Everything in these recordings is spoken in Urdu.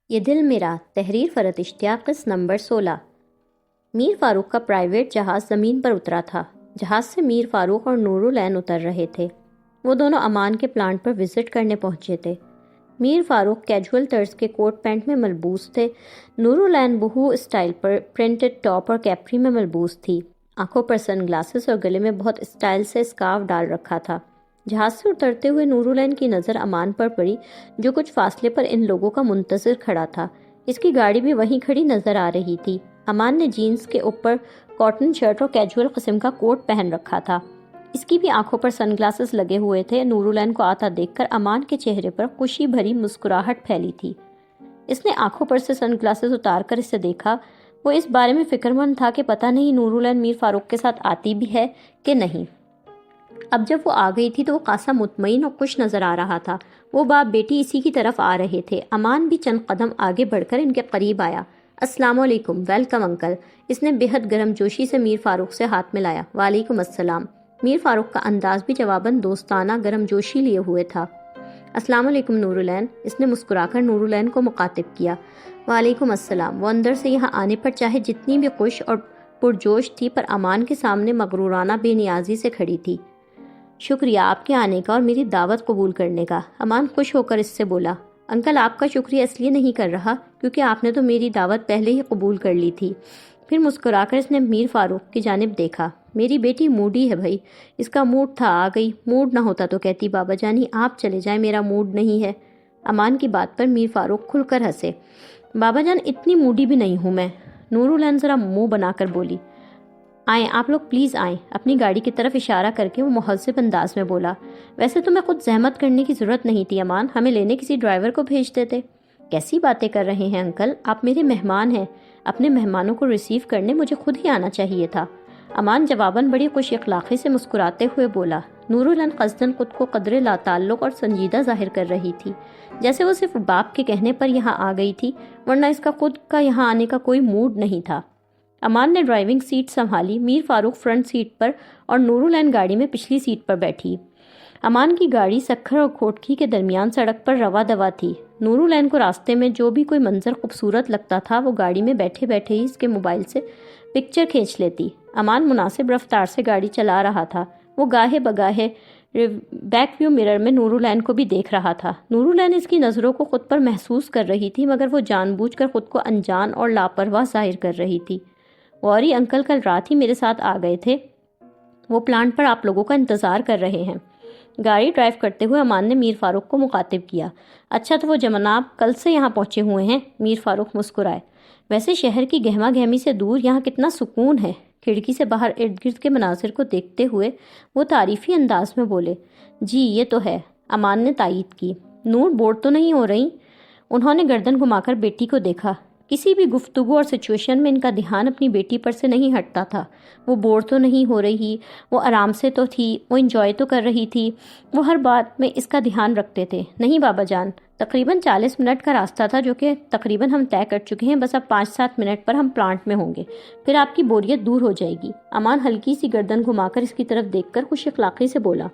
یہ دل میرا، تحریر فرحت اشتیاق، قسط نمبر 16۔ میر فاروق کا پرائیویٹ جہاز زمین پر اترا تھا۔ جہاز سے میر فاروق اور نور العین اتر رہے تھے۔ وہ دونوں امان کے پلانٹ پر وزٹ کرنے پہنچے تھے۔ میر فاروق کیجول طرز کے کوٹ پینٹ میں ملبوس تھے۔ نور العین بہو اسٹائل پر پرنٹڈ ٹاپ اور کیپری میں ملبوس تھی۔ آنکھوں پر سن گلاسز اور گلے میں بہت اسٹائل سے اسکارف ڈال رکھا تھا۔ جہاز سے اترتے ہوئے نور العین کی نظر امان پر پڑی، جو کچھ فاصلے پر ان لوگوں کا منتظر کھڑا تھا۔ اس کی گاڑی بھی وہیں کھڑی نظر آ رہی تھی۔ امان نے جینز کے اوپر کاٹن شرٹ اور کیجول قسم کا کوٹ پہن رکھا تھا۔ اس کی بھی آنکھوں پر سن گلاسز لگے ہوئے تھے۔ نور العین کو آتا دیکھ کر امان کے چہرے پر خوشی بھری مسکراہٹ پھیلی تھی۔ اس نے آنکھوں پر سے سن گلاسز اتار کر اسے دیکھا۔ وہ اس بارے میں فکر مند تھا کہ پتہ نہیں نور العین میر فاروق کے ساتھ آتی بھی ہے کہ نہیں۔ اب جب وہ آ گئی تھی تو وہ خاصا مطمئن اور خوش نظر آ رہا تھا۔ وہ باپ بیٹی اسی کی طرف آ رہے تھے۔ امان بھی چند قدم آگے بڑھ کر ان کے قریب آیا۔ السلام علیکم، ویلکم انکل۔ اس نے بہت گرم جوشی سے میر فاروق سے ہاتھ ملایا۔ وعلیکم السلام۔ میر فاروق کا انداز بھی جواباً دوستانہ گرم جوشی لیے ہوئے تھا۔ السلام علیکم نور العین۔ اس نے مسکرا کر نور العین کو مخاطب کیا۔ وعلیکم السلام۔ وہ اندر سے یہاں آنے پر چاہے جتنی بھی خوش اور پرجوش تھی، پر امان کے سامنے مغرورانہ بے نیازی سے کھڑی تھی۔ شکریہ آپ کے آنے کا اور میری دعوت قبول کرنے کا۔ امان خوش ہو کر اس سے بولا۔ انکل آپ کا شکریہ اس لیے نہیں کر رہا کیونکہ آپ نے تو میری دعوت پہلے ہی قبول کر لی تھی۔ پھر مسکرا کر اس نے میر فاروق کی جانب دیکھا۔ میری بیٹی موڈی ہے بھائی، اس کا موڈ تھا آ گئی، موڈ نہ ہوتا تو کہتی بابا جانی آپ چلے جائیں، میرا موڈ نہیں ہے۔ امان کی بات پر میر فاروق کھل کر ہنسے۔ بابا جان اتنی موڈی بھی نہیں ہوں میں۔ نور العین ذرا منہ بنا کر بولی۔ آئیں آپ لوگ پلیز آئیں، اپنی گاڑی کی طرف اشارہ کر کے وہ مہذب انداز میں بولا۔ ویسے تو میں خود زحمت کرنے کی ضرورت نہیں تھی امان، ہمیں لینے کسی ڈرائیور کو بھیج دیتے۔ کیسی باتیں کر رہے ہیں انکل، آپ میرے مہمان ہیں، اپنے مہمانوں کو ریسیو کرنے مجھے خود ہی آنا چاہیے تھا۔ امان جواباً بڑی خوش اخلاقی سے مسکراتے ہوئے بولا۔ نور العین قصداً خود کو قدر لا تعلق اور سنجیدہ ظاہر کر رہی تھی، جیسے وہ صرف باپ کے کہنے پر یہاں آ گئی تھی، ورنہ اس کا خود کا یہاں آنے کا کوئی موڈ نہیں تھا۔ امان نے ڈرائیونگ سیٹ سنبھالی۔ میر فاروق فرنٹ سیٹ پر اور نور العین گاڑی میں پچھلی سیٹ پر بیٹھی۔ امان کی گاڑی سکھر اور کھوٹکی کے درمیان سڑک پر رواں دواں تھی۔ نور العین کو راستے میں جو بھی کوئی منظر خوبصورت لگتا تھا وہ گاڑی میں بیٹھے بیٹھے ہی اس کے موبائل سے پکچر کھینچ لیتی۔ امان مناسب رفتار سے گاڑی چلا رہا تھا۔ وہ گاہے بگاہے بیک ویو مرر میں نور العین کو بھی دیکھ رہا تھا۔ نور العین اس کی نظروں کو خود پر محسوس کر رہی تھی، مگر وہ جان بوجھ کر خود کو انجان اور لاپرواہ ظاہر کر رہی تھی۔ غوری انکل کل رات ہی میرے ساتھ آ گئے تھے، وہ پلانٹ پر آپ لوگوں کا انتظار کر رہے ہیں۔ گاڑی ڈرائیو کرتے ہوئے امان نے میر فاروق کو مخاطب کیا۔ اچھا تو وہ جناب کل سے یہاں پہنچے ہوئے ہیں؟ میر فاروق مسکرائے۔ ویسے شہر کی گہما گہمی سے دور یہاں کتنا سکون ہے۔ کھڑکی سے باہر ارد گرد کے مناظر کو دیکھتے ہوئے وہ تعریفی انداز میں بولے۔ جی یہ تو ہے، امان نے تائید کی۔ نور بور تو نہیں ہو رہی؟ انہوں نے گردن گھما کر بیٹی کو دیکھا۔ کسی بھی گفتگو اور سچویشن میں ان کا دھیان اپنی بیٹی پر سے نہیں ہٹتا تھا۔ وہ بور تو نہیں ہو رہی، وہ آرام سے تو تھی، وہ انجوائے تو کر رہی تھی، وہ ہر بات میں اس کا دھیان رکھتے تھے۔ نہیں بابا جان، تقریباً 40 منٹ کا راستہ تھا جو کہ تقریباً ہم طے کر چکے ہیں، بس اب 5-7 منٹ پر ہم پلانٹ میں ہوں گے، پھر آپ کی بوریت دور ہو جائے گی۔ امان ہلکی سی گردن گھما کر اس کی طرف دیکھ کر خوش اخلاقی سے بولا۔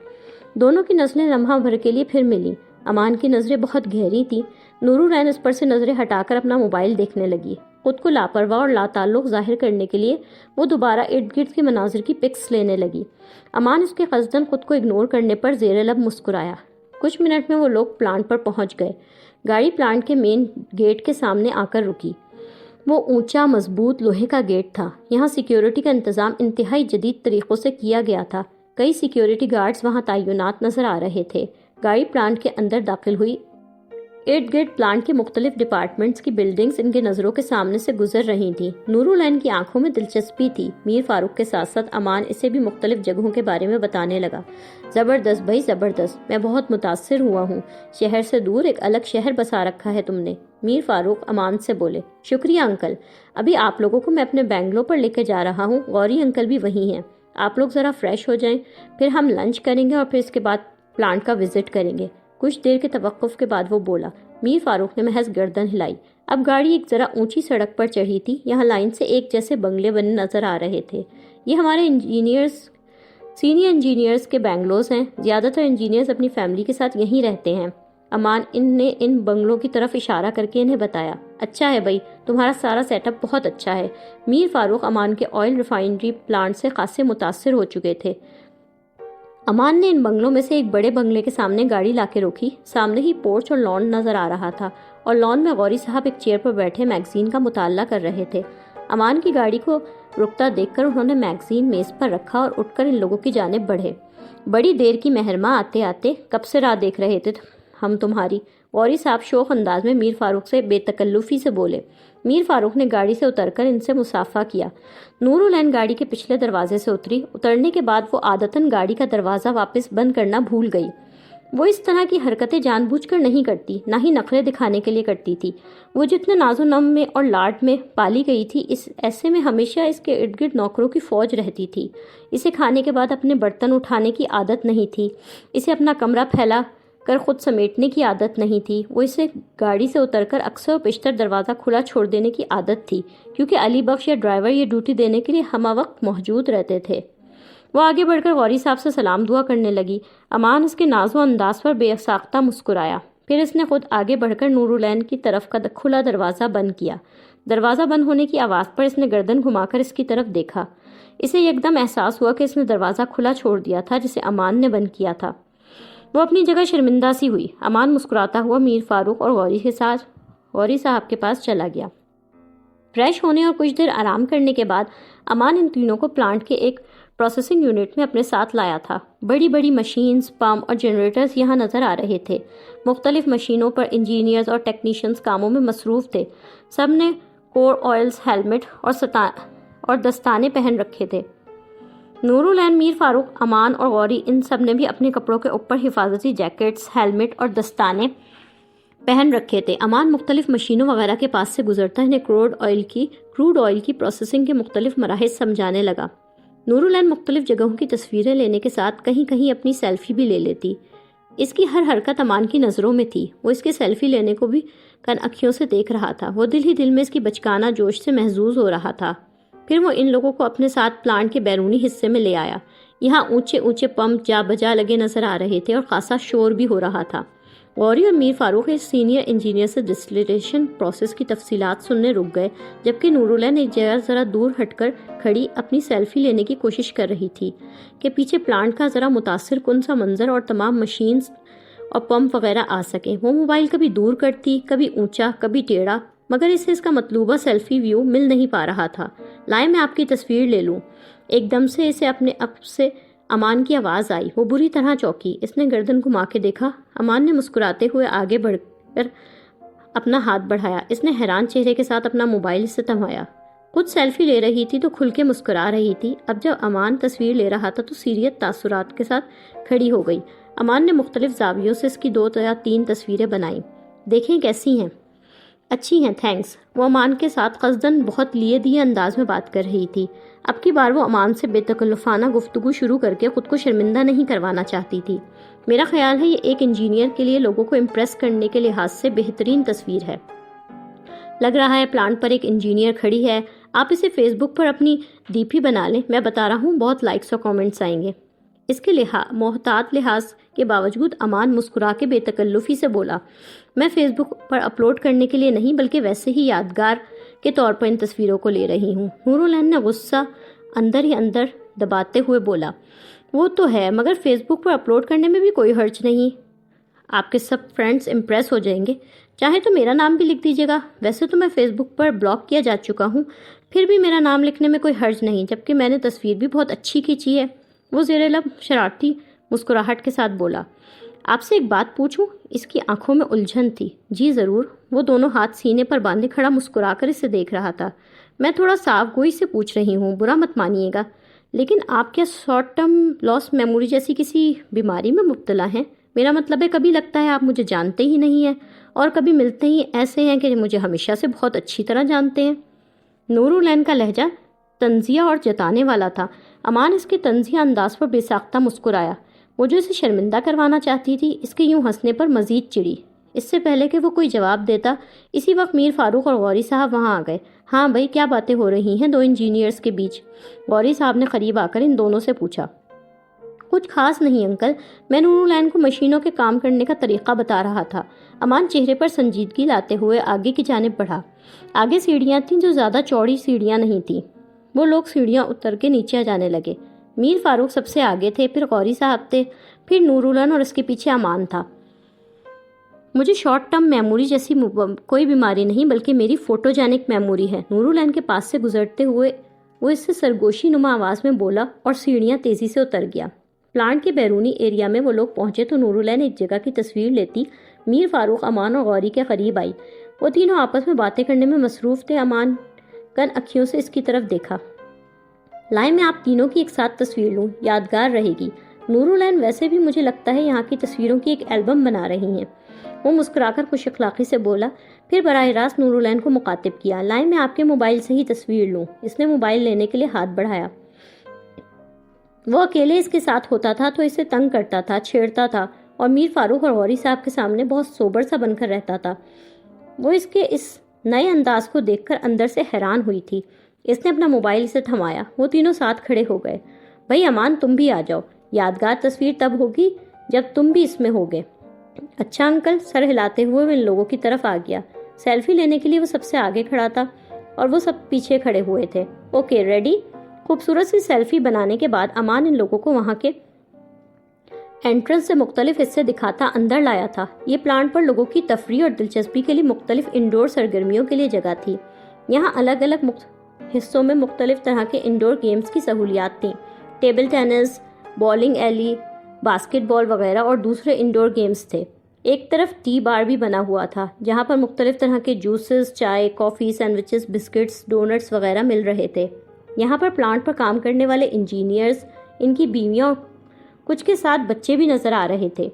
دونوں کی نظریں لمحہ بھر کے لیے پھر ملی۔ امان کی نظریں بہت گہری تھیں۔ نور العین اس پر سے نظریں ہٹا کر اپنا موبائل دیکھنے لگی۔ خود کو لاپرواہ اور لا تعلق ظاہر کرنے کے لیے وہ دوبارہ ارد گرد کے مناظر کی پکس لینے لگی۔ امان اس کے قصداً خود کو اگنور کرنے پر زیر لب مسکرایا۔ کچھ منٹ میں وہ لوگ پلانٹ پر پہنچ گئے۔ گاڑی پلانٹ کے مین گیٹ کے سامنے آ کر رکی۔ وہ اونچا مضبوط لوہے کا گیٹ تھا۔ یہاں سیکیورٹی کا انتظام انتہائی جدید طریقوں سے کیا گیا تھا۔ کئی سیکیورٹی گارڈز وہاں تعینات نظر آ رہے تھے۔ گاڑی پلانٹ کے اندر داخل ہوئی۔ ارد گرد پلانٹ کے مختلف ڈپارٹمنٹس کی بلڈنگز ان کے نظروں کے سامنے سے گزر رہی تھیں۔ نور العین کی آنکھوں میں دلچسپی تھی۔ میر فاروق کے ساتھ ساتھ امان اسے بھی مختلف جگہوں کے بارے میں بتانے لگا۔ زبردست بھائی زبردست، میں بہت متاثر ہوا ہوں۔ شہر سے دور ایک الگ شہر بسا رکھا ہے تم نے۔ میر فاروق امان سے بولے۔ شکریہ انکل، ابھی آپ لوگوں کو میں اپنے بنگلو پر لے کے جا رہا ہوں، غوری انکل بھی وہی ہیں۔ آپ لوگ ذرا فریش ہو جائیں، پھر ہم لنچ کریں گے اور پھر اس کے بعد پلانٹ کا وزٹ کریں گے۔ کچھ دیر کے توقف کے بعد وہ بولا۔ میر فاروق نے محض گردن ہلائی۔ اب گاڑی ایک ذرا اونچی سڑک پر چڑھی تھی۔ یہاں لائن سے ایک جیسے بنگلے بنے نظر آ رہے تھے۔ یہ ہمارے انجینئرز سینئر انجینئرز کے بنگلوز ہیں، زیادہ تر انجینئرز اپنی فیملی کے ساتھ یہیں رہتے ہیں۔ امان نے ان بنگلوں کی طرف اشارہ کر کے انہیں بتایا۔ اچھا ہے بھائی، تمہارا سارا سیٹ اپ بہت اچھا ہے۔ میر فاروق امان کے آئل ریفائنری پلانٹ سے خاصے متاثر ہو چکے تھے۔ امان نے ان بنگلوں میں سے ایک بڑے بنگلے کے سامنے گاڑی لا کے روکی۔ سامنے ہی پورچ اور لان نظر آ رہا تھا اور لان میں غوری صاحب ایک چیئر پر بیٹھے میگزین کا مطالعہ کر رہے تھے۔ امان کی گاڑی کو رکتا دیکھ کر انہوں نے میگزین میز پر رکھا اور اٹھ کر ان لوگوں کی جانب بڑھے۔ بڑی دیر کی مہرماں آتے آتے، کب سے راہ دیکھ رہے تھے ہم تمہاری، غوری صاحب شوخ انداز میں میر فاروق سے بے تکلفی سے بولے۔ میر فاروق نے گاڑی سے اتر کر ان سے مصافحہ کیا۔ نور العین گاڑی کے پچھلے دروازے سے اتری۔ اترنے کے بعد وہ عادتاً گاڑی کا دروازہ واپس بند کرنا بھول گئی۔ وہ اس طرح کی حرکتیں جان بوجھ کر نہیں کرتی، نہ ہی نخرے دکھانے کے لیے کرتی تھی۔ وہ جتنے ناز و نم میں اور لاڈ میں پالی گئی تھی، ایسے میں ہمیشہ اس کے ارد گرد نوکروں کی فوج رہتی تھی۔ اسے کھانے کے بعد اپنے برتن اٹھانے کی عادت نہیں تھی۔ اسے اپنا کمرہ پھیلا کر خود سمیٹنے کی عادت نہیں تھی۔ وہ اسے گاڑی سے اتر کر اکثر و بیشتر دروازہ کھلا چھوڑ دینے کی عادت تھی، کیونکہ علی بخش یا ڈرائیور یہ ڈیوٹی دینے کے لیے ہمہ وقت موجود رہتے تھے۔ وہ آگے بڑھ کر غوری صاحب سے سلام دعا کرنے لگی۔ امان اس کے ناز و انداز پر بے ساختہ مسکرایا۔ پھر اس نے خود آگے بڑھ کر نور العین کی طرف کا کھلا دروازہ بند کیا۔ دروازہ بند ہونے کی آواز پر اس نے گردن گھما کر اس کی طرف دیکھا۔ اسے یکدم احساس ہوا کہ اس نے دروازہ کھلا چھوڑ دیا تھا جسے امان نے بند کیا تھا۔ وہ اپنی جگہ شرمندہ سی ہوئی۔ امان مسکراتا ہوا میر فاروق اور غوری صاحب کے پاس چلا گیا۔ فریش ہونے اور کچھ دیر آرام کرنے کے بعد امان ان تینوں کو پلانٹ کے ایک پروسیسنگ یونٹ میں اپنے ساتھ لایا تھا۔ بڑی بڑی مشینز، پمپ اور جنریٹرز یہاں نظر آ رہے تھے۔ مختلف مشینوں پر انجینئرز اور ٹیکنیشینز کاموں میں مصروف تھے۔ سب نے کور آئلز، ہیلمٹ اور دستانے پہن رکھے تھے۔ نور العین، میر فاروق، امان اور غوری، ان سب نے بھی اپنے کپڑوں کے اوپر حفاظتی جیکٹس، ہیلمٹ اور دستانے پہن رکھے تھے۔ امان مختلف مشینوں وغیرہ کے پاس سے گزرتا انہیں کروڈ آئل کی پروسیسنگ کے مختلف مراحل سمجھانے لگا۔ نور العین مختلف جگہوں کی تصویریں لینے کے ساتھ کہیں کہیں اپنی سیلفی بھی لے لیتی۔ اس کی ہر حرکت امان کی نظروں میں تھی۔ وہ اس کے سیلفی لینے کو بھی کن اکھیوں سے دیکھ رہا تھا۔ وہ دل ہی دل میں اس کی بچکانہ جوش سے محظوظ ہو رہا تھا۔ پھر وہ ان لوگوں کو اپنے ساتھ پلانٹ کے بیرونی حصے میں لے آیا۔ یہاں اونچے اونچے پمپ جا بجا لگے نظر آ رہے تھے اور خاصا شور بھی ہو رہا تھا۔ غوری اور میر فاروق اس سینئر انجینئر سے ڈسٹلیشن پروسیس کی تفصیلات سننے رک گئے، جبکہ نور العین ایک جگہ ذرا دور ہٹ کر کھڑی اپنی سیلفی لینے کی کوشش کر رہی تھی کہ پیچھے پلانٹ کا ذرا متاثر کن سا منظر اور تمام مشینز اور پمپ وغیرہ آ سکیں۔ وہ موبائل کبھی دور کرتی، کبھی اونچا، کبھی ٹیڑھا، مگر اسے اس کا مطلوبہ سیلفی ویو مل نہیں پا رہا تھا۔ لائے میں آپ کی تصویر لے لوں۔ ایک دم سے اسے اپنے اپ سے امان کی آواز آئی۔ وہ بری طرح چونکی۔ اس نے گردن گھما کے دیکھا۔ امان نے مسکراتے ہوئے آگے بڑھ کر اپنا ہاتھ بڑھایا۔ اس نے حیران چہرے کے ساتھ اپنا موبائل سے تھمایا۔ خود سیلفی لے رہی تھی تو کھل کے مسکرا رہی تھی۔ اب جب امان تصویر لے رہا تھا تو سیریت تاثرات کے ساتھ کھڑی ہو گئی۔ امان نے مختلف زاویوں سے اس کی 2 یا 3 تصویریں بنائیں۔ دیکھیں کیسی ہیں؟ اچھی ہیں، تھینکس۔ وہ امان کے ساتھ قصداً بہت لیے دیے انداز میں بات کر رہی تھی۔ اب کی بار وہ امان سے بے تکلفانہ گفتگو شروع کر کے خود کو شرمندہ نہیں کروانا چاہتی تھی۔ میرا خیال ہے یہ ایک انجینئر کے لیے لوگوں کو امپریس کرنے کے لحاظ سے بہترین تصویر ہے۔ لگ رہا ہے پلانٹ پر ایک انجینئر کھڑی ہے۔ آپ اسے فیس بک پر اپنی ڈی پی بنا لیں۔ میں بتا رہا ہوں بہت لائکس اور کامنٹس آئیں گے۔ اس کے محتاط لحاظ کے باوجود امان مسکرا کے بے تکلفی سے بولا، میں فیس بک پر اپلوڈ کرنے کے لیے نہیں بلکہ ویسے ہی یادگار کے طور پر ان تصویروں کو لے رہی ہوں۔ نور العین نے غصہ اندر ہی اندر دباتے ہوئے بولا، وہ تو ہے مگر فیس بک پر اپلوڈ کرنے میں بھی کوئی حرج نہیں۔ آپ کے سب فرینڈز امپریس ہو جائیں گے۔ چاہے تو میرا نام بھی لکھ دیجیے گا۔ ویسے تو میں فیس بک پر بلاک کیا جا چکا ہوں، پھر بھی میرا نام لکھنے میں کوئی حرج نہیں، جبکہ میں نے تصویر بھی بہت اچھی کھینچی ہے۔ وہ زیر لب شرارتی مسکراہٹ کے ساتھ بولا، آپ سے ایک بات پوچھوں؟ اس کی آنکھوں میں الجھن تھی۔ جی ضرور۔ وہ دونوں ہاتھ سینے پر باندھے کھڑا مسکرا کر اسے دیکھ رہا تھا۔ میں تھوڑا صاف گوئی سے پوچھ رہی ہوں، برا مت مانیے گا، لیکن آپ کیا شارٹ ٹرم لاس میموری جیسی کسی بیماری میں مبتلا ہیں؟ میرا مطلب ہے کبھی لگتا ہے آپ مجھے جانتے ہی نہیں ہیں اور کبھی ملتے ہی ایسے ہیں کہ مجھے ہمیشہ سے بہت اچھی طرح جانتے ہیں۔ نور العین کا لہجہ تنزیہ اور جتانے والا تھا۔ امان اس کے تنزیہ انداز پر بے ساختہ مسکرایا۔ وہ جو اسے شرمندہ کروانا چاہتی تھی، اس کے یوں ہنسنے پر مزید چڑی۔ اس سے پہلے کہ وہ کوئی جواب دیتا، اسی وقت میر فاروق اور غوری صاحب وہاں آ گئے۔ ہاں بھائی، کیا باتیں ہو رہی ہیں 2 انجینئرز کے بیچ؟ غوری صاحب نے قریب آ کر ان دونوں سے پوچھا۔ کچھ خاص نہیں انکل، میں نورالعین کو مشینوں کے کام کرنے کا طریقہ بتا رہا تھا۔ امان چہرے پر سنجیدگی لاتے ہوئے آگے کی جانب بڑھا۔ آگے سیڑھیاں تھیں جو زیادہ چوڑی سیڑھیاں نہیں تھیں۔ وہ لوگ سیڑھیاں اتر کے نیچے جانے لگے۔ میر فاروق سب سے آگے تھے، پھر غوری صاحب تھے، پھر نورالعین اور اس کے پیچھے امان تھا۔ مجھے شارٹ ٹرم میموری جیسی کوئی بیماری نہیں، بلکہ میری فوٹوجینک میموری ہے۔ نورالعین کے پاس سے گزرتے ہوئے وہ اس سے سرگوشی نما آواز میں بولا اور سیڑھیاں تیزی سے اتر گیا۔ پلانٹ کے بیرونی ایریا میں وہ لوگ پہنچے تو نورالعین ایک جگہ کی تصویر لیتی میر فاروق، امان اور غوری کے قریب آئی۔ وہ تینوں آپس میں باتیں کرنے میں مصروف تھے۔ امان کن اکھیوں سے اس کی طرف دیکھا۔ لائیں میں آپ تینوں کی ایک ساتھ تصویر لوں، یادگار رہے گی۔ نورالعین ویسے بھی مجھے لگتا ہے یہاں کی تصویروں کی ایک البم بنا رہی ہیں۔ وہ مسکرا کر خوش اخلاقی سے بولا، پھر براہ راست نورالعین کو مخاطب کیا، لائیں میں آپ کے موبائل سے ہی تصویر لوں۔ اس نے موبائل لینے کے لیے ہاتھ بڑھایا۔ وہ اکیلے اس کے ساتھ ہوتا تھا تو اسے تنگ کرتا تھا، چھیڑتا تھا اور میر فاروق اور غوری صاحب کے سامنے بہت سوبر سا بن کر رہتا تھا۔ وہ اس کے اس نئے انداز کو دیکھ کر اندر سے حیران ہوئی تھی۔ اس نے اپنا موبائل اسے تھمایا۔ وہ تینوں ساتھ کھڑے ہو گئے۔ بھائی امان، تم بھی آ جاؤ، یادگار تصویر تب ہوگی جب تم بھی اس میں ہوگے۔ اچھا انکل، سر ہلاتے ہوئے وہ ان لوگوں کی طرف آ گیا۔ سیلفی لینے کے لیے وہ سب سے آگے کھڑا تھا اور وہ سب پیچھے کھڑے ہوئے تھے۔ Okay ready? خوبصورت سی سیلفی بنانے کے بعد امان ان لوگوں کو وہاں کے انٹرنس سے مختلف حصے دکھاتا اندر لایا تھا۔ یہ پلانٹ پر لوگوں کی تفریح اور دلچسپی کے لیے مختلف انڈور سرگرمیوں کے لیے جگہ تھی۔ یہاں الگ الگ حصوں میں مختلف طرح کے انڈور گیمز کی سہولیات تھیں۔ ٹیبل ٹینس، بولنگ ایلی، باسکٹ بال وغیرہ اور دوسرے انڈور گیمز تھے۔ ایک طرف ٹی بار بھی بنا ہوا تھا جہاں پر مختلف طرح کے جوسز، چائے، کافی، سینڈوچز، بسکٹس، ڈونٹس وغیرہ مل رہے تھے۔ یہاں پر پلانٹ پر کام کرنے والے انجینئرز، ان کی بیویاں اور کچھ کے ساتھ بچے بھی نظر آ رہے تھے۔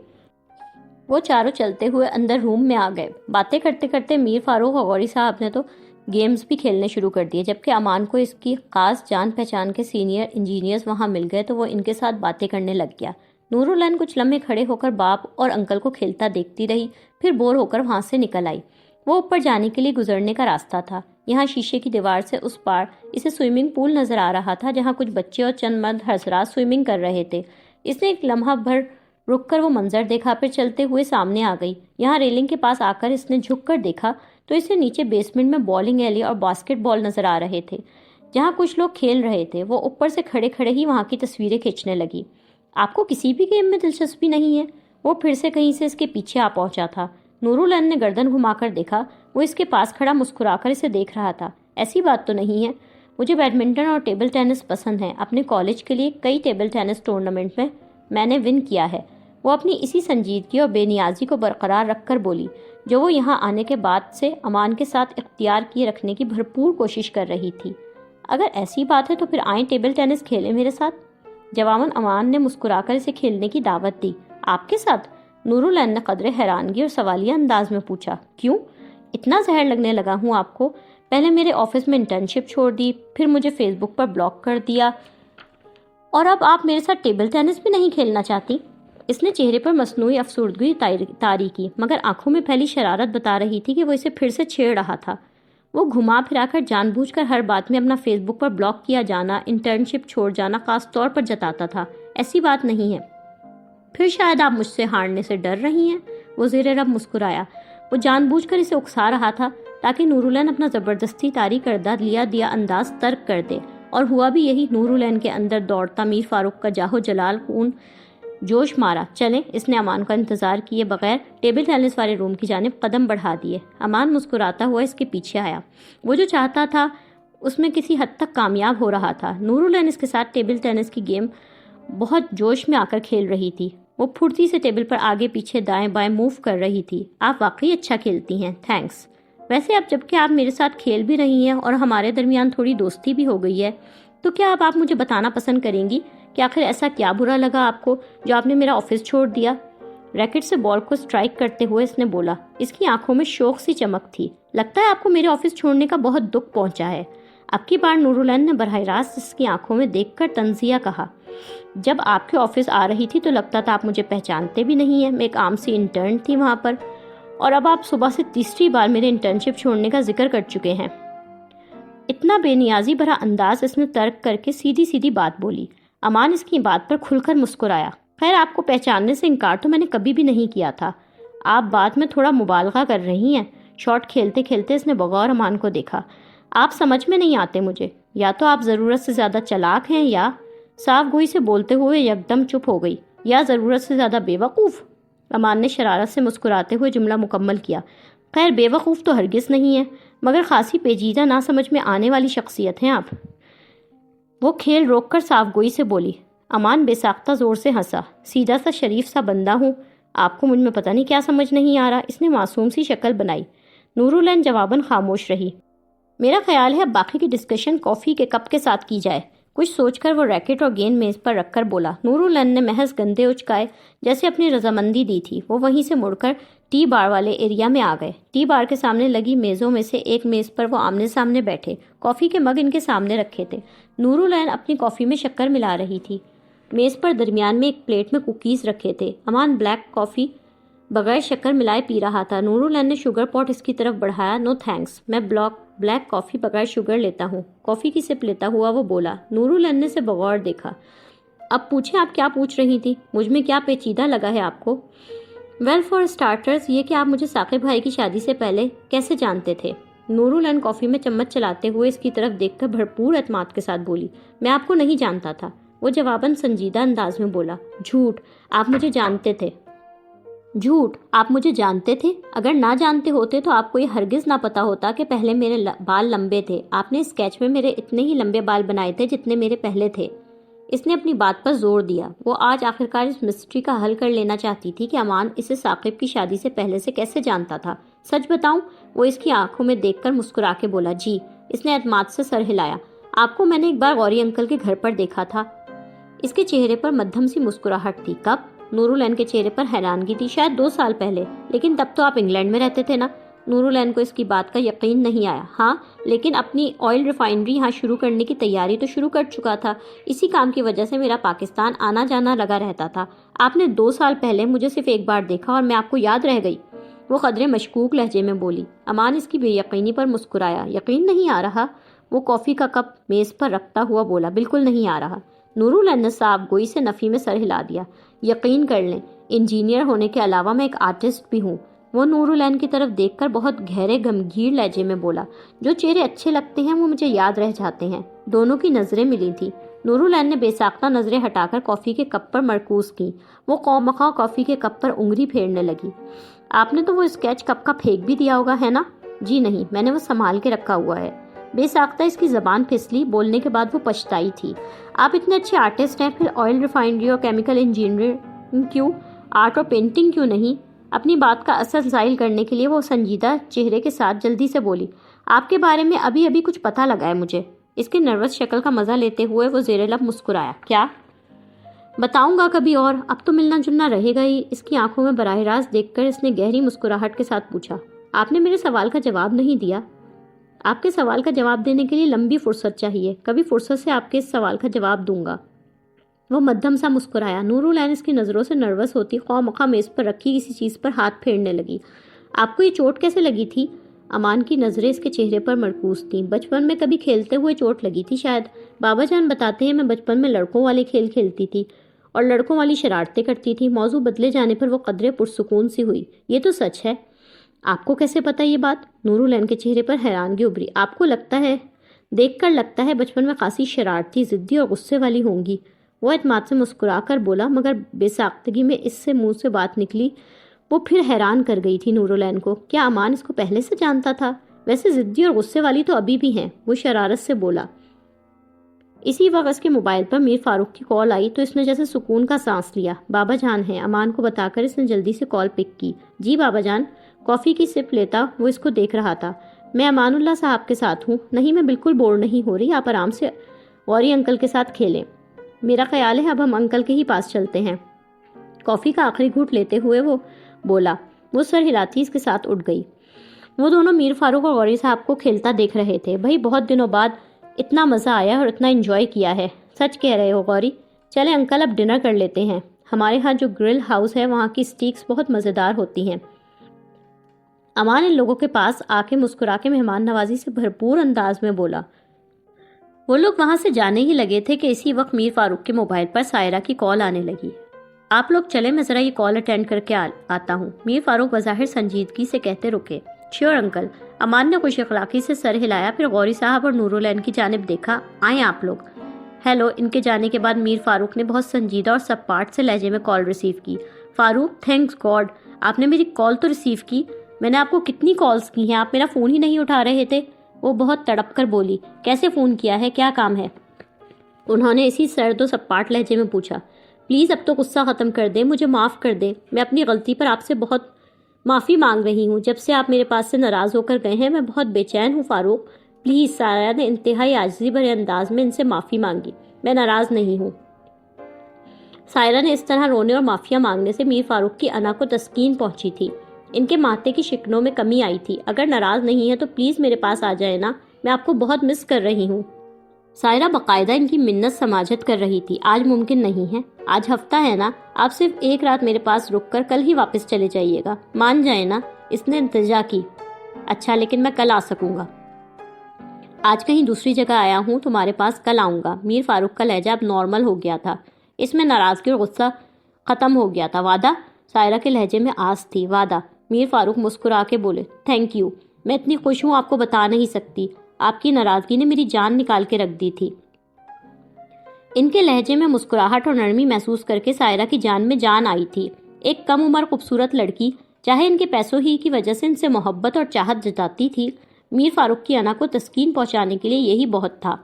وہ چاروں چلتے ہوئے اندر روم میں آ گئے۔ باتیں کرتے کرتے میر فاروق اور غوری صاحب نے تو گیمز بھی کھیلنے شروع کر دیے۔ جبکہ امان کو اس کی خاص جان پہچان کے سینئر انجینئرز وہاں مل گئے تو وہ ان کے ساتھ باتیں کرنے لگ گیا۔ نورالعین کچھ لمحے کھڑے ہو کر باپ اور انکل کو کھیلتا دیکھتی رہی، پھر بور ہو کر وہاں سے نکل آئی۔ وہ اوپر جانے کے لیے گزرنے کا راستہ تھا۔ یہاں شیشے کی دیوار سے اس پار اسے سوئمنگ پول نظر آ رہا تھا جہاں کچھ بچے اور چند مرد حضرات سوئمنگ کر رہے تھے۔ اس نے ایک لمحہ بھر رک کر وہ منظر دیکھا، پھر چلتے ہوئے سامنے آ گئی۔ یہاں ریلنگ کے پاس آ کر اس نے جھک کر دیکھا تو اسے نیچے بیسمنٹ میں بولنگ ایلی اور باسکٹ بال نظر آ رہے تھے جہاں کچھ لوگ کھیل رہے تھے۔ وہ اوپر سے کھڑے کھڑے ہی وہاں کی تصویریں کھینچنے لگی۔ آپ کو کسی بھی گیم میں دلچسپی نہیں ہے؟ وہ پھر سے کہیں سے اس کے پیچھے آ پہنچا تھا۔ نورالعین نے گردن گھما کر دیکھا۔ وہ اس کے پاس کھڑا مسکرا کر اسے دیکھ رہا تھا۔ ایسی بات تو نہیں ہے، مجھے بیڈمنٹن اور ٹیبل ٹینس پسند ہیں۔ اپنے کالج کے لیے کئی ٹیبل ٹینس ٹورنامنٹ میں نے ون کیا ہے۔ وہ اپنی اسی سنجیدگی اور بے نیازی کو برقرار رکھ کر بولی جو وہ یہاں آنے کے بعد سے امان کے ساتھ اختیار کیے رکھنے کی بھرپور کوشش کر رہی تھی۔ اگر ایسی بات ہے تو پھر آئیں ٹیبل ٹینس کھیلیں میرے ساتھ۔ جواباً امان نے مسکرا کر اسے کھیلنے کی دعوت دی۔ آپ کے ساتھ؟ نورالعین نے قدرے حیرانگی اور سوالیہ انداز میں پوچھا۔ کیوں؟ اتنا زہر لگنے لگا ہوں آپ کو؟ پہلے میرے آفس میں انٹرنشپ چھوڑ دی، پھر مجھے فیس بک پر بلاک کر دیا اور اب آپ میرے ساتھ ٹیبل ٹینس بھی نہیں کھیلنا چاہتی؟ اس نے چہرے پر مصنوعی افسردگی طاری کی، مگر آنکھوں میں پھیلی شرارت بتا رہی تھی کہ وہ اسے پھر سے چھیڑ رہا تھا۔ وہ گھما پھرا کر جان بوجھ کر ہر بات میں اپنا فیس بک پر بلاک کیا جانا، انٹرنشپ چھوڑ جانا خاص طور پر جتاتا تھا۔ ایسی بات نہیں ہے۔ پھر شاید آپ مجھ سے ہارنے سے ڈر رہی ہیں؟ وہ زیر رب مسکرایا۔ وہ جان بوجھ کر اسے اکسا رہا تھا تاکہ نورالعین اپنا زبردستی طاری کردہ دیا انداز ترک کر دے، اور ہوا بھی یہی۔ نورالعین کے اندر دوڑتا میر فاروق کا جاہو جلال خون جوش مارا۔ چلیں، اس نے امان کا انتظار کیے بغیر ٹیبل ٹینس والے روم کی جانب قدم بڑھا دیے۔ امان مسکراتا ہوا اس کے پیچھے آیا۔ وہ جو چاہتا تھا اس میں کسی حد تک کامیاب ہو رہا تھا۔ نورالعین اس کے ساتھ ٹیبل ٹینس کی گیم بہت جوش میں آ کر کھیل رہی تھی۔ وہ پھرتی سے ٹیبل پر آگے پیچھے دائیں بائیں موو کر رہی تھی۔ آپ واقعی اچھا کھیلتی ہیں، تھینکس۔ ویسے اب جب کہ آپ میرے ساتھ کھیل بھی رہی ہیں اور ہمارے درمیان تھوڑی دوستی بھی ہو گئی ہے تو کیا اب آپ مجھے بتانا پسند کریں گی کہ آخر ایسا کیا برا لگا آپ کو جو آپ نے میرا آفس چھوڑ دیا؟ ریکٹ سے بال کو سٹرائک کرتے ہوئے اس نے بولا۔ اس کی آنکھوں میں شوق سی چمک تھی۔ لگتا ہے آپ کو میرے آفس چھوڑنے کا بہت دکھ پہنچا ہے۔ اب کی بار نورالعین نے براہ راست اس کی آنکھوں میں دیکھ کر طنزیہ کہا۔ جب آپ کے آفس آ رہی تھی تو لگتا تھا آپ مجھے پہچانتے بھی نہیں ہیں۔ میں ایک عام سی انٹرن تھی وہاں پر، اور اب آپ صبح سے تیسری بار میرے انٹرنشپ چھوڑنے کا ذکر کر چکے ہیں۔ اتنا بے نیازی بھرا انداز اس نے ترک کر کے سیدھی سیدھی بات بولی۔ امان اس کی بات پر کھل کر مسکرایا۔ خیر، آپ کو پہچاننے سے انکار تو میں نے کبھی بھی نہیں کیا تھا، آپ بات میں تھوڑا مبالغہ کر رہی ہیں۔ شاٹ کھیلتے کھیلتے اس نے بغور امان کو دیکھا۔ آپ سمجھ میں نہیں آتے مجھے، یا تو آپ ضرورت سے زیادہ چالاک ہیں یا… صاف گوئی سے بولتے ہوئے یکدم چپ ہو گئی۔ یا ضرورت سے زیادہ بے وقوف؟ امان نے شرارت سے مسکراتے ہوئے جملہ مکمل کیا۔ خیر، بے وقوف تو ہرگز نہیں ہے، مگر خاصی پیچیدہ نہ سمجھ میں آنے والی شخصیت ہیں آپ۔ وہ کھیل روک کر صاف گوئی سے بولی۔ امان بے ساختہ زور سے ہنسا۔ سیدھا سا شریف سا بندہ ہوں، آپ کو مجھ میں پتہ نہیں کیا سمجھ نہیں آ رہا۔ اس نے معصوم سی شکل بنائی۔ نورالعین جواباً خاموش رہی۔ میرا خیال ہے اب باقی کی ڈسکشن کافی کے کپ کے ساتھ کی جائے۔ کچھ سوچ کر وہ ریکٹ اور گیند میز پر رکھ کر بولا۔ نورالعین نے محض گندے اچکائے جیسے اپنی رضامندی دی تھی۔ وہ وہیں سے مڑ کر ٹی بار والے ایریا میں آ گئے۔ ٹی بار کے سامنے لگی میزوں میں سے ایک میز پر وہ آمنے سامنے بیٹھے، کافی کے مگ ان کے سامنے رکھے تھے۔ نورالعین اپنی کافی میں شکر ملا رہی تھی۔ میز پر درمیان میں ایک پلیٹ میں کوکیز رکھے تھے۔ امان بلیک کافی بغیر شکر ملائے پی رہا تھا۔ نورالعین نے شوگر پاٹ اس کی طرف بڑھایا۔ نو تھینکس، میں بلیک کافی بغیر شوگر لیتا ہوں۔ کافی کی سپ لیتا ہوا وہ بولا۔ نورالعین نے اسے بغور دیکھا۔ اب پوچھیں، آپ کیا پوچھ رہی تھی؟ مجھ میں کیا پیچیدہ لگا ہے آپ کو؟ ویل فار اسٹارٹرز یہ کہ آپ مجھے ثاقب بھائی کی شادی سے پہلے کیسے جانتے تھے؟ نورالعین کافی میں چمچ چلاتے ہوئے اس کی طرف دیکھ کر بھرپور اعتماد کے ساتھ بولی۔ میں آپ کو نہیں جانتا تھا۔ وہ جواباً سنجیدہ انداز میں بولا۔ جھوٹ، آپ مجھے جانتے تھے۔ جھوٹ، آپ مجھے جانتے تھے؟ اگر نہ جانتے ہوتے تو آپ کو یہ ہرگز نہ پتا ہوتا کہ پہلے میرے بال لمبے تھے۔ آپ نے اسکیچ میں میرے اتنے ہی لمبے بال بنائے تھے جتنے میرے پہلے تھے۔ اس نے اپنی بات پر زور دیا۔ وہ آج آخرکار اس مسٹری کا حل کر لینا چاہتی تھی کہ امان اسے ثاقب کی شادی سے پہلے سے کیسے جانتا تھا۔ سچ بتاؤں؟ وہ اس کی آنکھوں میں دیکھ کر مسکرا کے بولا۔ جی۔ اس نے اعتماد سے سر ہلایا۔ آپ کو میں نے ایک بار غوری انکل کے گھر پر دیکھا تھا۔ اس کے چہرے پر مدھم سی مسکراہٹ تھی۔ کب؟ نورالعین کے چہرے پر حیرانگی تھی۔ شاید 2 سال پہلے، لیکن تب تو آپ انگلینڈ میں رہتے تھے نا؟ نورالعین کو اس کی بات کا یقین نہیں آیا۔ ہاں، لیکن اپنی آئل ریفائنری یہاں شروع کرنے کی تیاری تو شروع کر چکا تھا۔ اسی کام کی وجہ سے میرا پاکستان آنا جانا لگا رہتا تھا۔ آپ نے 2 سال پہلے مجھے صرف ایک بار دیکھا اور میں آپ کو یاد رہ گئی؟ وہ قدرے مشکوک لہجے میں بولی۔ امان اس کی بے یقینی پر مسکرایا۔ یقین نہیں آ رہا؟ وہ کافی کا کپ میز پر رکھتا ہوا بولا۔ بالکل نہیں آ رہا۔ نورالعین نے صاف گوئی سے نفی میں سر ہلا دیا۔ یقین کر لیں، انجینئر ہونے کے علاوہ میں ایک آرٹسٹ بھی ہوں۔ وہ نورالعین کی طرف دیکھ کر بہت گہرے گمگیر لہجے میں بولا۔ جو چہرے اچھے لگتے ہیں وہ مجھے یاد رہ جاتے ہیں۔ دونوں کی نظریں ملی تھیں۔ نورالعین نے بے ساختہ نظریں ہٹا کر کافی کے کپ پر مرکوز کی۔ وہ قومخواہ کافی کے کپ پر انگلی پھیرنے لگی۔ آپ نے تو وہ اسکیچ کپ کا پھینک بھی دیا ہوگا، ہے نا؟ جی نہیں، میں نے وہ سنبھال کے رکھا ہوا ہے۔ بے ساختہ اس کی زبان پھسلی۔ بولنے کے بعد وہ پچھتائی تھی۔ آپ اتنے اچھے آرٹسٹ ہیں، پھر آئل ریفائنری اور کیمیکل انجینئرنگ کیوں؟ آرٹ اور پینٹنگ کیوں نہیں؟ اپنی بات کا اثر ظاہر کرنے کے لیے وہ سنجیدہ چہرے کے ساتھ جلدی سے بولی۔ آپ کے بارے میں ابھی کچھ پتہ لگا ہے مجھے۔ اس کے نروس شکل کا مزہ لیتے ہوئے وہ زیر لب مسکرایا۔ کیا؟ بتاؤں گا کبھی اور، اب تو ملنا جلنا رہے گا ہی۔ اس کی آنکھوں میں براہ راست دیکھ کر اس نے گہری مسکراہٹ کے ساتھ پوچھا۔ آپ نے میرے سوال کا جواب نہیں دیا۔ آپ کے سوال کا جواب دینے کے لیے لمبی فرصت چاہیے۔ کبھی فرصت سے آپ کے اس سوال کا جواب دوں گا۔ وہ مدھم سا مسکرایا۔ نورالعین اس کی نظروں سے نروس ہوتی خواہ مخواہ میز پر رکھی کسی چیز پر ہاتھ پھیرنے لگی۔ آپ کو یہ چوٹ کیسے لگی تھی؟ امان کی نظریں اس کے چہرے پر مرکوز تھیں۔ بچپن میں کبھی کھیلتے ہوئے چوٹ لگی تھی شاید۔ بابا جان بتاتے ہیں میں بچپن میں لڑکوں والے کھیل کھیلتی تھی اور لڑکوں والی شرارتیں کرتی تھی۔ موضوع بدلے جانے پر وہ قدرے پرسکون سی ہوئی۔ یہ تو سچ ہے؟ آپ کو کیسے پتا یہ بات؟ نورالعین کے چہرے پر حیرانگی ابھری۔ آپ کو لگتا ہے، دیکھ کر لگتا ہے بچپن میں خاصی شرارتی، ضدی اور غصے والی ہوں گی۔ وہ اعتماد سے مسکرا کر بولا، مگر بے ساختگی میں اس سے منہ سے بات نکلی۔ وہ پھر حیران کر گئی تھی نورالعین کو۔ کیا امان اس کو پہلے سے جانتا تھا؟ ویسے ضدی اور غصے والی تو ابھی بھی ہیں، وہ شرارت سے بولا۔ اسی وقت اس کے موبائل پر میر فاروق کی کال آئی تو اس نے جیسے سکون کا سانس لیا۔ بابا جان ہیں، امان کو بتا کر اس نے جلدی سے کال پک کی۔ جی بابا جان۔ کافی کی سپ لیتا وہ اس کو دیکھ رہا تھا۔ میں امان اللہ صاحب کے ساتھ ہوں۔ نہیں، میں بالکل بور نہیں ہو رہی، آپ آرام سے غوری انکل کے ساتھ کھیلیں۔ میرا خیال ہے اب ہم انکل کے ہی پاس چلتے ہیں۔ کافی کا آخری گھونٹ لیتے ہوئے وہ بولا۔ وہ سر ہلاتی اس کے ساتھ اٹھ گئی۔ وہ دونوں میر فاروق اور غوری صاحب کو کھیلتا دیکھ رہے تھے۔ بھائی بہت دنوں بعد اتنا مزہ آیا اور اتنا انجوائے کیا ہے۔ سچ کہہ رہے ہو غوری؟ چلیں انکل اب ڈنر کر لیتے ہیں۔ ہمارے ہاں جو گرل ہاؤس ہے وہاں کی سٹیکس بہت مزیدار ہوتی ہیں۔ امان ان لوگوں کے پاس آ کے مسکرا کے مہمان نوازی سے بھرپور انداز میں بولا۔ وہ لوگ وہاں سے جانے ہی لگے تھے کہ اسی وقت میر فاروق کے موبائل پر سائرہ کی کال آنے لگی۔ آپ لوگ چلیں، میں ذرا یہ کال اٹینڈ کر کے آتا ہوں، میر فاروق بظاہر سنجیدگی سے کہتے رکے۔ شیور انکل، امان نے خوش اخلاقی سے سر ہلایا، پھر غوری صاحب اور نورالعین کی جانب دیکھا۔ آئیں آپ لوگ۔ ہیلو۔ ان کے جانے کے بعد میر فاروق نے بہت سنجیدہ اور سب پارٹ سے لہجے میں کال ریسیو کی۔ فاروق، تھینکس گاڈ آپ نے میری کال تو ریسیو کی، میں نے آپ کو کتنی کالز کی ہیں، آپ میرا فون ہی نہیں اٹھا رہے تھے۔ وہ بہت تڑپ کر بولی، کیسے فون کیا ہے، کیا کام ہے؟ انہوں نے اسی سرد و سپاٹ لہجے میں پوچھا۔ پلیز اب تو غصہ ختم کر دیں، مجھے معاف کر دیں، میں اپنی غلطی پر آپ سے بہت معافی مانگ رہی ہوں۔ جب سے آپ میرے پاس سے ناراض ہو کر گئے ہیں میں بہت بے چین ہوں فاروق، پلیز۔ سائرہ نے انتہائی عاجزی بھرے انداز میں ان سے معافی مانگی۔ میں ناراض نہیں ہوں۔ سائرہ نے اس طرح رونے اور معافیاں مانگنے سے میر فاروق کی انا کو تسکین پہنچی تھی۔ ان کے ماتھے کی شکنوں میں کمی آئی تھی۔ اگر ناراض نہیں ہے تو پلیز میرے پاس آ جائے نا، میں آپ کو بہت مس کر رہی ہوں۔ سائرہ باقاعدہ ان کی منت سماجت کر رہی تھی۔ آج ممکن نہیں ہے، آج ہفتہ ہے نا، آپ صرف ایک رات میرے پاس رک کر کل ہی واپس چلے جائیے گا، مان جائیں نا۔ اس نے التجا کی۔ اچھا، لیکن میں کل آ سکوں گا۔ آج کہیں دوسری جگہ آیا ہوں، تمہارے پاس کل آؤں گا۔ میر فاروق کا لہجہ اب نارمل ہو گیا تھا، اس میں ناراضگی اور غصہ ختم ہو گیا تھا۔ وعدہ؟ سائرہ کے لہجے میں آس تھی۔ وعدہ؟ میر فاروق مسکرا کے بولے، تھینک یو، میں اتنی خوش ہوں آپ کو بتا نہیں سکتی، آپ کی ناراضگی نے میری جان نکال کے رکھ دی تھی۔ ان کے لہجے میں مسکراہٹ اور نرمی محسوس کر کے سائرہ کی جان میں جان آئی تھی۔ ایک کم عمر خوبصورت لڑکی چاہے ان کے پیسوں ہی کی وجہ سے ان سے محبت اور چاہت جتاتی تھی، میر فاروق کی انا کو تسکین پہنچانے کے لیے یہی بہت تھا۔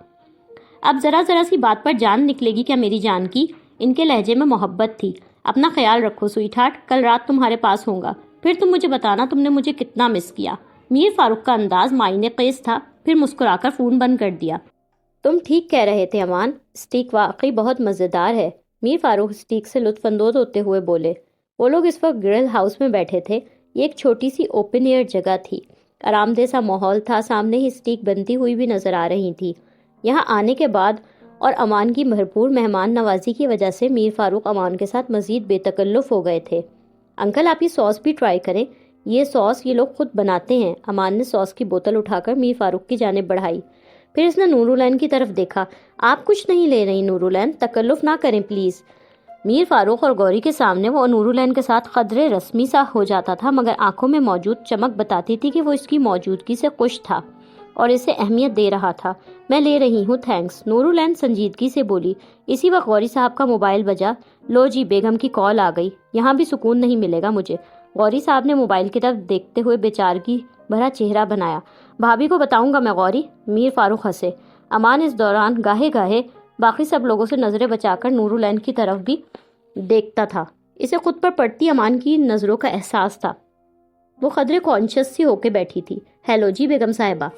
اب ذرا سی بات پر جان نکلے گی کیا میری جان کی؟ ان کے لہجے میں محبت تھی۔ اپنا خیال رکھو سویٹ ہارٹ، کل رات تمہارے پاس ہوں گا، پھر تم مجھے بتانا تم نے مجھے کتنا مس کیا۔ میر فاروق کا انداز معنی خیز تھا، پھر مسکرا کر فون بند کر دیا۔ تم ٹھیک کہہ رہے تھے امان، اسٹیک واقعی بہت مزیدار ہے، میر فاروق اسٹیک سے لطف اندوز ہوتے ہوئے بولے۔ وہ لوگ اس وقت گرل ہاؤس میں بیٹھے تھے۔ یہ ایک چھوٹی سی اوپن ایئر جگہ تھی، آرام دہ سا ماحول تھا، سامنے ہی اسٹیک بنتی ہوئی بھی نظر آ رہی تھی۔ یہاں آنے کے بعد اور امان کی بھرپور مہمان نوازی کی وجہ سے میر فاروق امان کے ساتھ مزید بے تکلف ہو گئے تھے۔ انکل آپ یہ سوس بھی ٹرائی کریں، یہ سوس یہ لوگ خود بناتے ہیں۔ امان نے سوس کی بوتل اٹھا کر میر فاروق کی جانب بڑھائی، پھر اس نے نورالعین کی طرف دیکھا۔ آپ کچھ نہیں لے رہی نورالعین، تکلف نہ کریں پلیز۔ میر فاروق اور گوری کے سامنے وہ نورالعین کے ساتھ قدرے رسمی سا ہو جاتا تھا، مگر آنکھوں میں موجود چمک بتاتی تھی کہ وہ اس کی موجودگی سے خوش تھا اور اسے اہمیت دے رہا تھا۔ میں لے رہی ہوں تھینکس، نورالعین سنجیدگی سے بولی۔ اسی وقت غوری صاحب کا موبائل بجا۔ لو جی، بیگم کی کال آ گئی، یہاں بھی سکون نہیں ملے گا مجھے۔ غوری صاحب نے موبائل کی طرف دیکھتے ہوئے بیچارگی بھرا چہرہ بنایا۔ بھابھی کو بتاؤں گا میں غوری، میر فاروق ہنسے۔ امان اس دوران گاہے گاہے باقی سب لوگوں سے نظریں بچا کر نورالعین کی طرف بھی دیکھتا تھا۔ اسے خود پر پڑتی امان کی نظروں کا احساس تھا۔ وہ قدرے کانشیس سی ہو کے بیٹھی تھی۔ ہیلو جی بیگم صاحبہ۔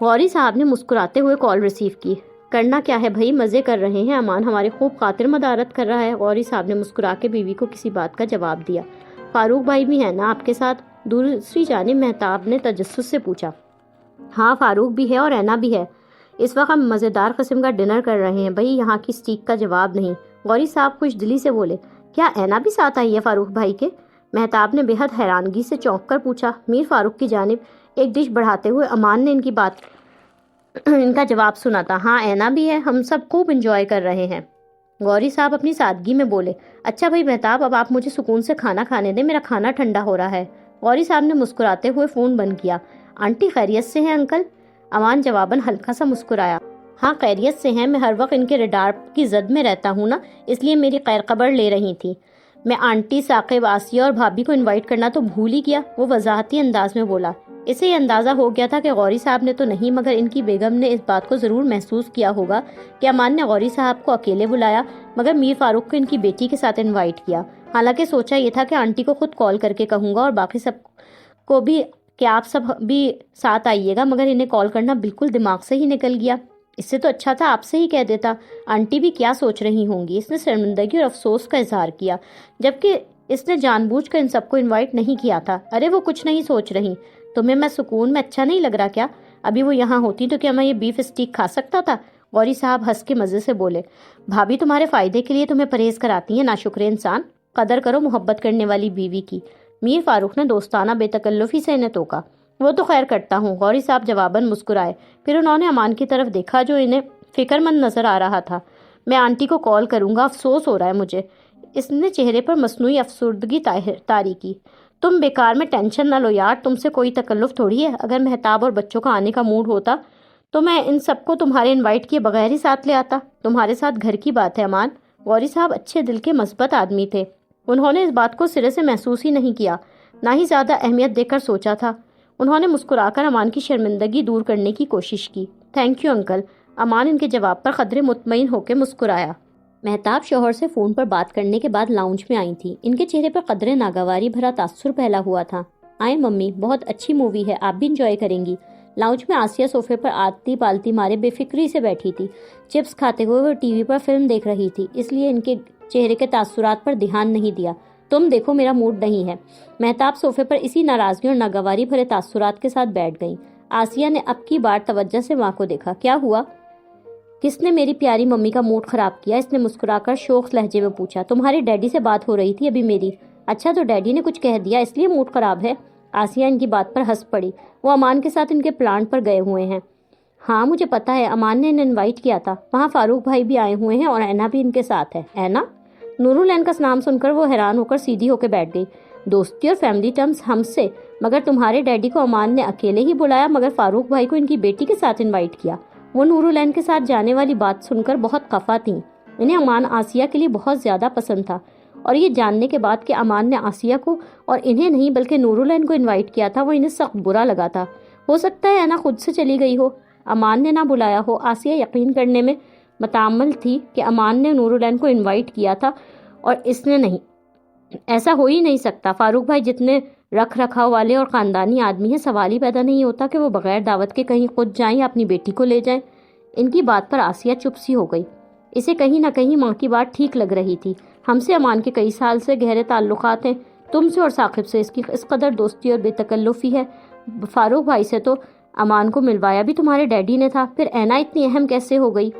غوری صاحب نے مسکراتے ہوئے کال ریسیو کی۔ کرنا کیا ہے بھائی، مزے کر رہے ہیں، امان ہماری خوب خاطر مدارت کر رہا ہے۔ غوری صاحب نے مسکرا کے بیوی کو کسی بات کا جواب دیا۔ فاروق بھائی بھی ہے نا آپ کے ساتھ؟ دوسری جانب مہتاب نے تجسس سے پوچھا۔ ہاں فاروق بھی ہے اور اینا بھی ہے، اس وقت ہم مزیدار قسم کا ڈنر کر رہے ہیں بھائی، یہاں کی اسٹیک کا جواب نہیں۔ غوری صاحب خوش دلی سے بولے۔ کیا اینا بھی ساتھ آئی ہے فاروق بھائی کے؟ مہتاب نے بے حد حیرانگی سے چونک کر پوچھا۔ میر فاروق کی جانب ایک ڈش بڑھاتے ہوئے امان نے ان کا جواب سنا تھا۔ ہاں اینا بھی ہے، ہم سب خوب انجوائے کر رہے ہیں۔ غوری صاحب اپنی سادگی میں بولے۔ اچھا بھائی مہتاب، اب آپ مجھے سکون سے کھانا کھانے دیں، میرا کھانا ٹھنڈا ہو رہا ہے۔ غوری صاحب نے مسکراتے ہوئے فون بند کیا۔ آنٹی خیریت سے ہیں انکل؟ امان جواباً ہلکا سا مسکرایا۔ ہاں خیریت سے ہیں، میں ہر وقت ان کے ریڈار کی زد میں رہتا ہوں نا، اس لیے میری خیر خبر لے رہی تھی۔ میں آنٹی، ثاقب، آسیہ اور بھابھی کو انوائٹ کرنا تو بھول ہی گیا، وہ وضاحتی انداز میں بولا۔ اسے یہ اندازہ ہو گیا تھا کہ غوری صاحب نے تو نہیں مگر ان کی بیگم نے اس بات کو ضرور محسوس کیا ہوگا کہ امان نے غوری صاحب کو اکیلے بلایا مگر میر فاروق کو ان کی بیٹی کے ساتھ انوائٹ کیا۔ حالانکہ سوچا یہ تھا کہ آنٹی کو خود کال کر کے کہوں گا اور باقی سب کو بھی کہ آپ سب بھی ساتھ آئیے گا، مگر انہیں کال کرنا بالکل دماغ سے ہی نکل گیا۔ اس سے تو اچھا تھا آپ سے ہی کہہ دیتا۔ آنٹی بھی کیا سوچ رہی ہوں گی؟ اس نے شرمندگی اور افسوس کا اظہار کیا، جبکہ اس نے جان بوجھ کر ان سب کو انوائٹ نہیں کیا تھا۔ ارے وہ کچھ نہیں سوچ رہی، تمہیں میں سکون میں اچھا نہیں لگ رہا کیا؟ ابھی وہ یہاں ہوتی تو کیا میں یہ بیف اسٹیک کھا سکتا تھا؟ غوری صاحب ہنس کے مزے سے بولے۔ بھابھی تمہارے فائدے کے لیے تمہیں پرہیز کراتی ہیں، ناشکر انسان، قدر کرو محبت کرنے والی بیوی کی۔ میر فاروق نے دوستانہ بے تکلفی سے انہیں ٹوکا۔ وہ تو خیر کرتا ہوں، غوری صاحب جواباً مسکرائے، پھر انہوں نے امان کی طرف دیکھا جو انہیں فکر مند نظر آ رہا تھا۔ میں آنٹی کو کال کروں گا، افسوس ہو رہا ہے مجھے۔ اس نے چہرے پر مصنوعی افسردگی طاری کی۔ تم بیکار میں ٹینشن نہ لو یار، تم سے کوئی تکلف تھوڑی ہے۔ اگر مہتاب اور بچوں کا آنے کا موڈ ہوتا تو میں ان سب کو تمہارے انوائٹ کیے بغیر ہی ساتھ لے آتا۔ تمہارے ساتھ گھر کی بات ہے امان۔ غوری صاحب اچھے دل کے مثبت آدمی تھے، انہوں نے اس بات کو سرے سے محسوس ہی نہیں کیا، نہ ہی زیادہ اہمیت دے کر سوچا تھا۔ انہوں نے مسکرا کر امان کی شرمندگی دور کرنے کی کوشش کی۔ Thank you uncle. امان ان کے جواب پر قدرے مطمئن ہو کے مسکرایا۔ مہتاب شوہر سے فون پر بات کرنے کے بعد لاؤنج میں آئی تھی، ان کے چہرے پر قدرے ناگواری بھرا تاثر پھیلا ہوا تھا۔ آئیں ممی، بہت اچھی مووی ہے، آپ بھی انجوائے کریں گی۔ لاؤنج میں آسیہ صوفے پر آلتی پالتی مارے بے فکری سے بیٹھی تھی، چپس کھاتے ہوئے وہ ٹی وی پر فلم دیکھ رہی تھی، اس لیے ان کے چہرے کے تاثرات پر دھیان نہیں دیا۔ تم دیکھو میرا موڈ نہیں ہے۔ مہتاب صوفے پر اسی ناراضگی اور ناگواری بھرے تاثرات کے ساتھ بیٹھ گئیں۔ آسیہ نے اب کی بار توجہ سے ماں کو دیکھا۔ کیا ہوا؟ کس نے میری پیاری ممی کا موڈ خراب کیا؟ اس نے مسکرا کر شوخ لہجے میں پوچھا۔ تمہاری ڈیڈی سے بات ہو رہی تھی ابھی میری۔ اچھا، تو ڈیڈی نے کچھ کہہ دیا اس لیے موڈ خراب ہے؟ آسیہ ان کی بات پر ہنس پڑی۔ وہ امان کے ساتھ ان کے پلانٹ پر گئے ہوئے ہیں۔ ہاں مجھے پتا ہے، امان نے انہیں انوائٹ کیا تھا، وہاں فاروق بھائی بھی آئے ہوئے ہیں اور اینا بھی ان کے ساتھ ہے۔ اینا؟ نورالعین کا نام سن کر وہ حیران ہو کر سیدھی ہو کے بیٹھ گئی۔ دوستی اور فیملی ٹرمز ہم سے، مگر تمہارے ڈیڈی کو امان نے اکیلے ہی بلایا، مگر فاروق بھائی کو ان کی بیٹی کے ساتھ انوائٹ کیا۔ وہ نورالعین کے ساتھ جانے والی بات سن کر بہت خفا تھیں۔ انہیں امان آسیہ کے لیے بہت زیادہ پسند تھا، اور یہ جاننے کے بعد کہ امان نے آسیہ کو اور انہیں نہیں بلکہ نورالعین کو انوائٹ کیا تھا، وہ انہیں سخت برا لگا تھا۔ ہو سکتا ہے اینا خود سے چلی گئی ہو، امان نے نہ بلایا ہو۔ آسیہ یقین کرنے میں متعمل تھی کہ امان نے نورالعین کو انوائٹ کیا تھا اور اس نے نہیں۔ ایسا ہو ہی نہیں سکتا، فاروق بھائی جتنے رکھ رکھاؤ والے اور خاندانی آدمی ہیں، سوال ہی پیدا نہیں ہوتا کہ وہ بغیر دعوت کے کہیں خود جائیں یا اپنی بیٹی کو لے جائیں۔ ان کی بات پر آسیہ چپ سی ہو گئی۔ اسے کہیں نہ کہیں ماں کی بات ٹھیک لگ رہی تھی۔ ہم سے امان کے کئی سال سے گہرے تعلقات ہیں، تم سے اور ثاقب سے اس کی اس قدر دوستی اور بے تکلفی ہے۔ فاروق بھائی سے تو امان کو ملوایا بھی تمہارے ڈیڈی نے تھا، پھر اینا اتنی اہم کیسے ہو گئی؟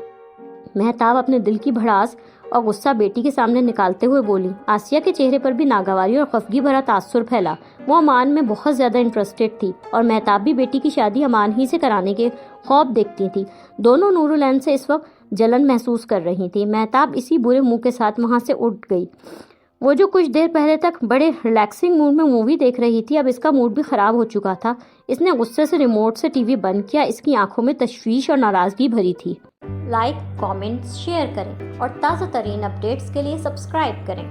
مہتاب اپنے دل کی بھڑاس اور غصہ بیٹی کے سامنے نکالتے ہوئے بولی۔ آسیہ کے چہرے پر بھی ناگواری اور خفگی بھرا تاثر پھیلا۔ وہ امان میں بہت زیادہ انٹرسٹڈ تھی، اور مہتاب بھی بیٹی کی شادی امان ہی سے کرانے کے خواب دیکھتی تھی۔ دونوں نورالعین سے اس وقت جلن محسوس کر رہی تھی۔ مہتاب اسی برے منہ کے ساتھ وہاں سے اٹھ گئی۔ وہ جو کچھ دیر پہلے تک بڑے ریلیکسنگ موڈ میں مووی دیکھ رہی تھی، اب اس کا موڈ بھی خراب ہو چکا تھا۔ اس نے غصے سے ریموٹ سے ٹی وی بند کیا۔ اس کی آنکھوں میں تشویش اور ناراضگی بھری تھی۔ لائک، کامنٹ، شیئر کریں اور تازہ ترین اپڈیٹس کے لیے سبسکرائب کریں۔